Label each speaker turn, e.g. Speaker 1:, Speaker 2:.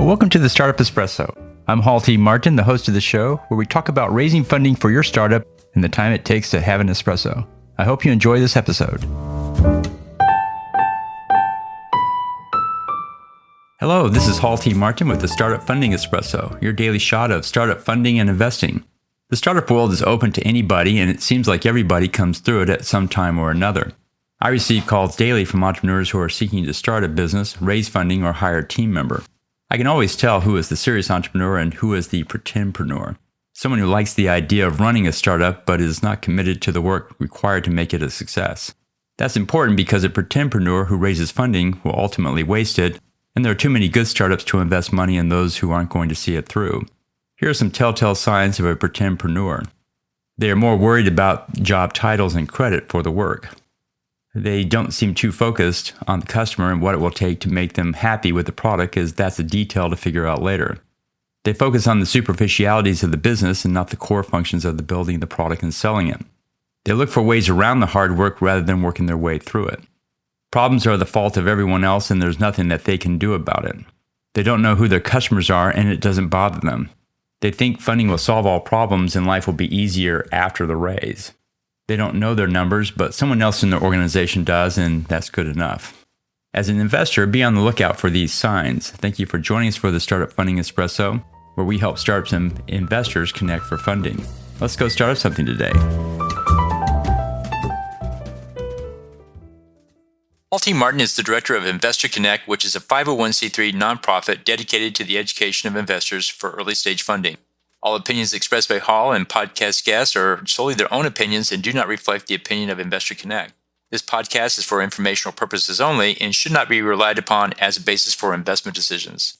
Speaker 1: Well, welcome to the Startup Espresso. I'm Hall T. Martin, the host of the show, where we talk about raising funding for your startup and the time it takes to have an espresso. I hope you enjoy this episode. Hello, this is Hall T. Martin with the Startup Funding Espresso, your daily shot of startup funding and investing. The startup world is open to anybody, and it seems like everybody comes through it at some time or another. I receive calls daily from entrepreneurs who are seeking to start a business, raise funding, or hire a team member. I can always tell who is the serious entrepreneur and who is the pretend-preneur. Someone who likes the idea of running a startup but is not committed to the work required to make it a success. That's important because a pretend-preneur who raises funding will ultimately waste it, and there are too many good startups to invest money in those who aren't going to see it through. Here are some telltale signs of a pretend-preneur. They are more worried about job titles and credit for the work. They don't seem too focused on the customer and what it will take to make them happy with the product, as that's a detail to figure out later. They focus on the superficialities of the business and not the core functions of the building the product and selling it. They look for ways around the hard work rather than working their way through it. Problems are the fault of everyone else, and there's nothing that they can do about it. They don't know who their customers are, and it doesn't bother them. They think funding will solve all problems and life will be easier after the raise. They don't know their numbers, but someone else in their organization does, and that's good enough. As an investor, be on the lookout for these signs. Thank you for joining us for the Startup Funding Espresso, where we help startups and investors connect for funding. Let's go start up something today. Hall T. Martin is the director of Investor Connect, which is a 501c3 nonprofit dedicated to the education of investors for early-stage funding. All opinions expressed by Hall and podcast guests are solely their own opinions and do not reflect the opinion of Investor Connect. This podcast is for informational purposes only and should not be relied upon as a basis for investment decisions.